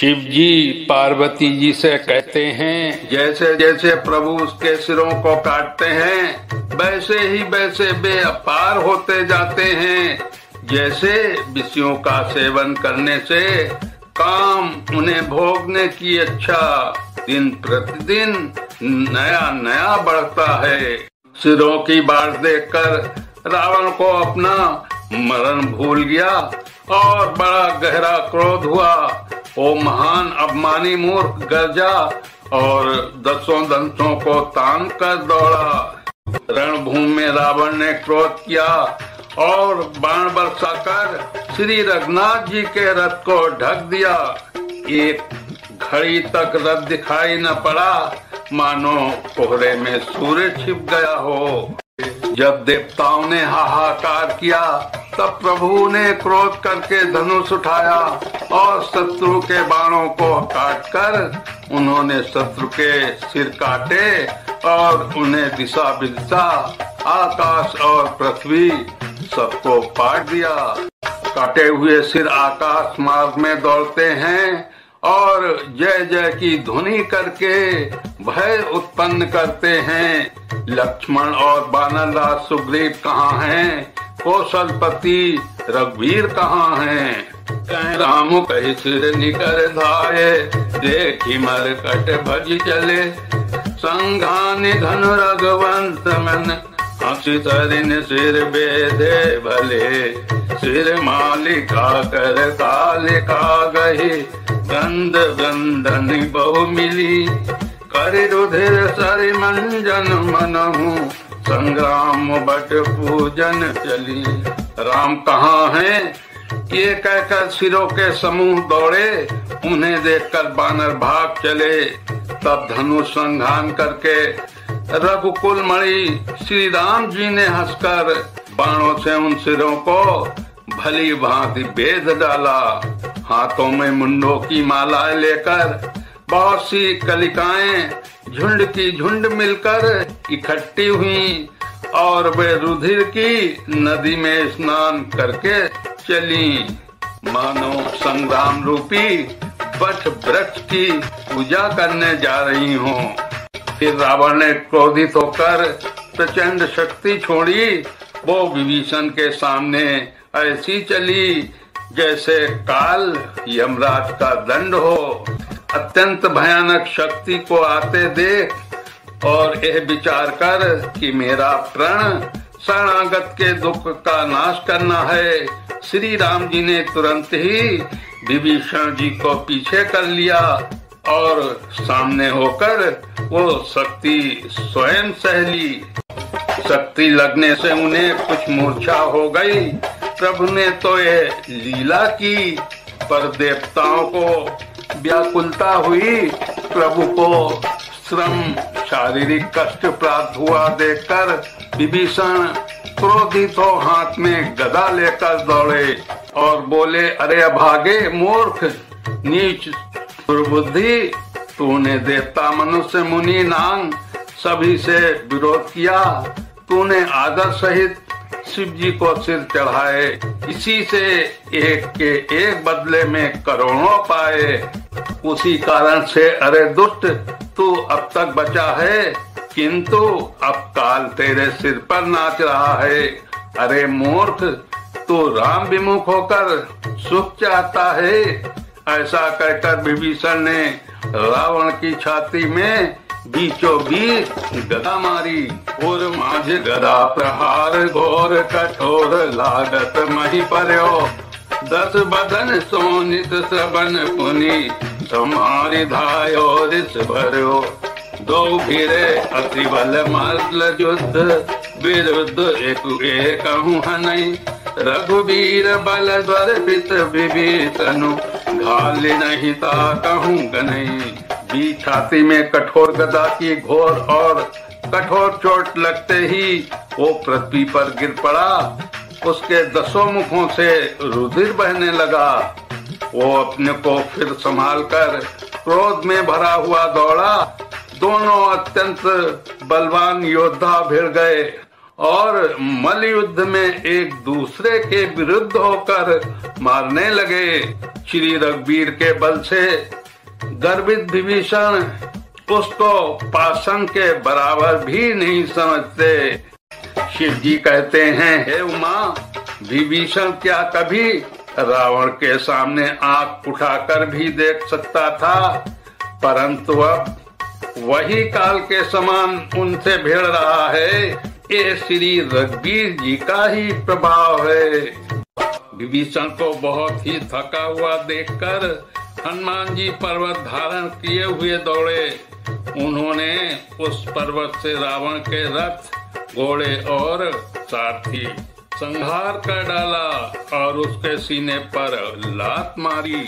शिव जी पार्वती जी से कहते हैं, जैसे जैसे प्रभु उसके सिरों को काटते हैं वैसे ही वैसे वे अपार होते जाते हैं। जैसे विषयों का सेवन करने से काम उन्हें भोगने की इच्छा दिन प्रतिदिन नया नया बढ़ता है। सिरों की बाढ़ देखकर रावण को अपना मरण भूल गया और बड़ा गहरा क्रोध हुआ। वो महान अभिमानी मूर्ख गर्जा और दसों दंतों को तान कर दौड़ा। रणभूमि में रावण ने क्रोध किया और बाण बरसा कर श्री रघुनाथ जी के रथ को ढक दिया। एक घड़ी तक रथ दिखाई न पड़ा, मानो कोहरे में सूर्य छिप गया हो। जब देवताओं ने हाहाकार किया तब प्रभु ने क्रोध करके धनुष उठाया और शत्रु के बाणों को काटकर उन्होंने शत्रु के सिर काटे और उन्हें दिशा विदिशा आकाश और पृथ्वी सबको पाट दिया। काटे हुए सिर आकाश मार्ग में दौड़ते हैं और जय जय की ध्वनि करके भय उत्पन्न करते हैं। लक्ष्मण और वानरराज सुग्रीव कहाँ हैं? कौशलपति रघुवीर कहाँ हैं? कहीं राम कही सिर निकर धाये, देखी मरकट भज चले। संघानि धनु रघुवंश मन, हंसी तरिन सिर बेधे भले। सिर मालिका कर कालिका गही, गंध गंधनि बहु मिली। कर रुधिर सरि मंजन मनहु, संग्राम बट पूजन चली। राम कहाँ हैं? ये कहकर सिरों के समूह दौड़े। उन्हें देखकर बानर भाग चले। तब धनुष संधान करके रघुकुल मणि श्री राम जी ने हंसकर बाणों से उन सिरों को भली भांति बेध डाला। हाथों में मुंडों की मालाएं लेकर बहुत सी कलिकाएं झुंड की झुंड मिलकर इकट्ठी हुई और वे रुधिर की नदी में स्नान करके चली, मानो संग्राम रूपी वट वृक्ष की पूजा करने जा रही हों। फिर रावण ने क्रोधित होकर प्रचंड शक्ति छोड़ी। वो विभीषण के सामने ऐसी चली जैसे काल यमराज का दंड हो। अत्यंत भयानक शक्ति को आते देख और यह विचार कर कि मेरा प्रण शरणागत के दुख का नाश करना है, श्री राम जी ने तुरंत ही विभीषण जी को पीछे कर लिया और सामने होकर वो शक्ति स्वयं सह ली। शक्ति लगने से उन्हें कुछ मूर्छा हो गई। प्रभु ने तो ये लीला की, पर देवताओं को व्याकुलता हुई। प्रभु को श्रम शारीरिक कष्ट प्राप्त हुआ देखकर विभीषण क्रोधित हो हाथ में गदा लेकर दौड़े और बोले, अरे अभागे मूर्ख नीच दुर्बुद्धि, तूने देवता मनुष्य मुनि नांग सभी से विरोध किया। तूने आदर सहित शिव जी को सिर चढ़ाए, इसी से एक के एक बदले में करोड़ों पाए। उसी कारण से अरे दुष्ट तू अब तक बचा है, किंतु अब काल तेरे सिर पर नाच रहा है। अरे मूर्ख, तू राम विमुख होकर सुख चाहता है। ऐसा कहकर विभीषण ने रावण की छाती में बीचों बीच गदा मारी और माझ गदा प्रहार घोर कठोर लागत मही पर्यो। 10 बदन सोनित श्रवण पुनि, समारि धायो रिस भर्यो। 2 भिरे अति बल मल्ल युद्ध, विरुद्ध एक हनई। रघुवीर बल द्वर्पित विभीषणु, घाल नहीं ता कहूँ गनई। बीच छाती में कठोर गदा की घोर और कठोर चोट लगते ही वो पृथ्वी पर गिर पड़ा। उसके 10 मुखों से रुधिर बहने लगा। वो अपने को फिर संभाल कर क्रोध में भरा हुआ दौड़ा। दोनों अत्यंत बलवान योद्धा भिड़ गए और मल्ल युद्ध में एक दूसरे के विरुद्ध होकर मारने लगे। श्री रघुवीर के बल से गर्वित विभीषण उसको पाषाण के बराबर भी नहीं समझते। शिव जी कहते हैं, हे उमा, विभीषण क्या कभी रावण के सामने आंख उठाकर भी देख सकता था, परंतु अब वही काल के समान उनसे भिड़ रहा है। ये श्री रघुवीर जी का ही प्रभाव है। विभीषण को बहुत ही थका हुआ देखकर हनुमान जी पर्वत धारण किए हुए दौड़े। उन्होंने उस पर्वत से रावण के रथ, घोड़े और सारथी संहार कर डाला और उसके सीने पर लात मारी।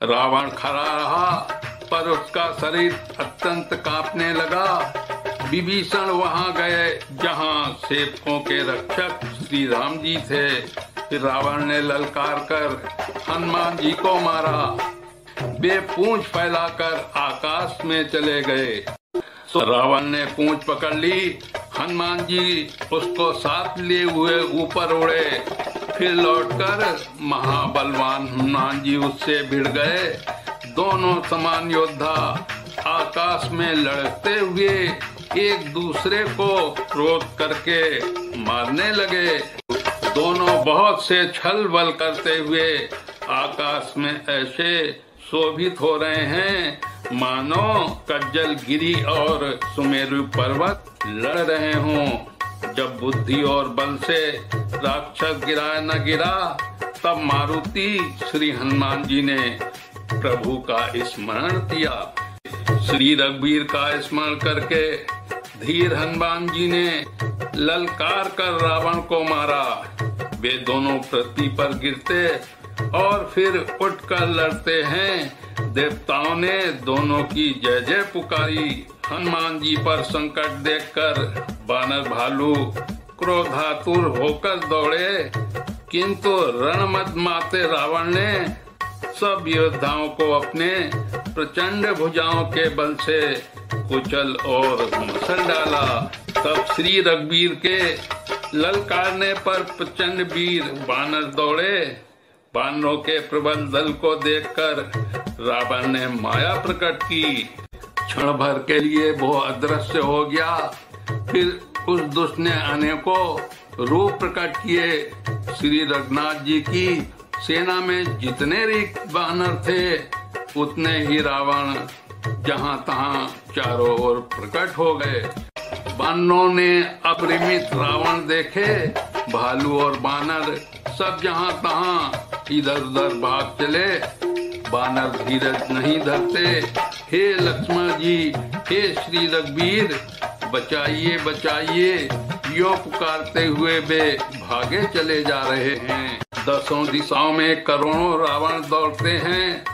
रावण खड़ा रहा, पर उसका शरीर अत्यंत कांपने लगा। विभीषण वहां गए जहां सेवकों के रक्षक श्री राम जी थे। फिर रावण ने ललकार कर हनुमान जी को मारा। वे पूंछ फैलाकर आकाश में चले गए। तो रावण ने पूंछ पकड़ ली। हनुमान जी उसको साथ लिए हुए ऊपर उड़े। फिर लौटकर महाबलवान हनुमान जी उससे भिड़ गए। दोनों समान योद्धा आकाश में लड़ते हुए एक दूसरे को क्रोध करके मारने लगे। दोनों बहुत से छल बल करते हुए आकाश में ऐसे शोभित हो रहे हैं मानो कज्जल गिरी और सुमेरु पर्वत लड़ रहे हों। जब बुद्धि और बल से राक्षस गिराए न गिरा, तब मारुति श्री हनुमान जी ने प्रभु का स्मरण किया। श्री रघुवीर का स्मरण करके धीर हनुमान जी ने ललकार कर रावण को मारा। वे दोनों पृथ्वी पर गिरते और फिर उठकर लड़ते हैं। देवताओं ने दोनों की जय जय पुकारी। हनुमान जी पर संकट देखकर बानर भालू क्रोधातुर होकर दौड़े, किंतु रणमद माते रावण ने सब योद्धाओं को अपने प्रचंड भुजाओं के बल से कुचल और मसल डाला। तब श्री रघुवीर के ललकारने पर प्रचंड वीर बानर दौड़े। बानरों के प्रबल दल को देखकर रावण ने माया प्रकट की। क्षण भर के लिए वो अदृश्य हो गया। फिर उस दुष्ट ने अनेकों रूप प्रकट किए। श्री रघुनाथ जी की सेना में जितने ऋक बानर थे, उतने ही रावण जहां तहां चारों ओर प्रकट हो गए। बानरों ने अपरिमित रावण देखे। भालू और बानर सब जहां तहां इधर उधर भाग चले। बानर धीरज नहीं धरते। हे लक्ष्मण जी, हे श्री रघुवीर, बचाइए बचाइए, यो पुकारते हुए वे भागे चले जा रहे हैं। दसों दिशाओं में करोड़ों रावण दौड़ते हैं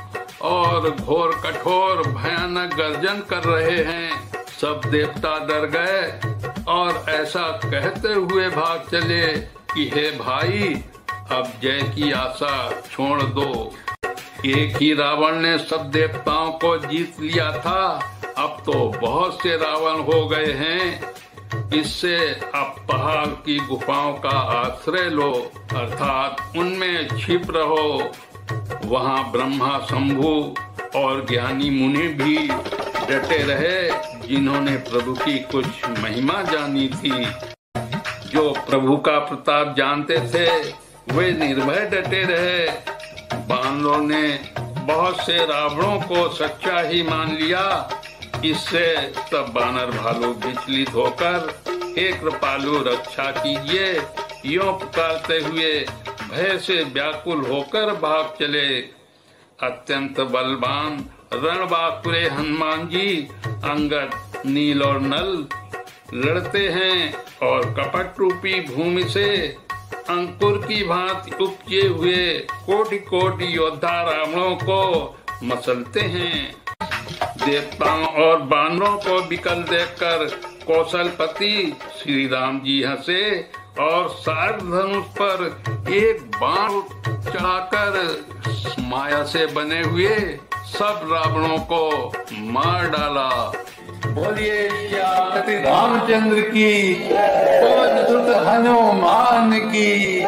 और घोर कठोर भयानक गर्जन कर रहे हैं। सब देवता डर गए और ऐसा कहते हुए भाग चले कि हे भाई, अब जय की आशा छोड़ दो। एक ही रावण ने सब देवताओं को जीत लिया था, अब तो बहुत से रावण हो गए हैं। इससे अब पहाड़ की गुफाओं का आश्रय लो, अर्थात उनमें छिप रहो। वहाँ ब्रह्मा, शंभु और ज्ञानी मुनि भी डटे रहे, जिन्होंने प्रभु की कुछ महिमा जानी थी। जो प्रभु का प्रताप जानते थे, वे निर्भय डटे रहे। बानरों ने बहुत से रावणों को सच्चा ही मान लिया। इससे सब बानर भालू विचलित होकर, हे कृपालु रक्षा कीजिए, यों पुकारते हुए भय से व्याकुल होकर भाग चले। अत्यंत बलवान रणबांकुरे हनुमान जी अंगद, नील और नल लड़ते हैं और कपट रूपी भूमि से अंकुर की भांति उपजे हुए कोटि कोटि योद्धा रावणों को मसलते हैं। देवताओं और बानरों को विकल देखकर कौशलपति श्री राम जी हंसे और सार्ध धनुष पर एक बाण चढ़ाकर माया से बने हुए सब रावणों को मार डाला। बोलिए श्री रामचंद्र की, पवन सुत हनुमान की।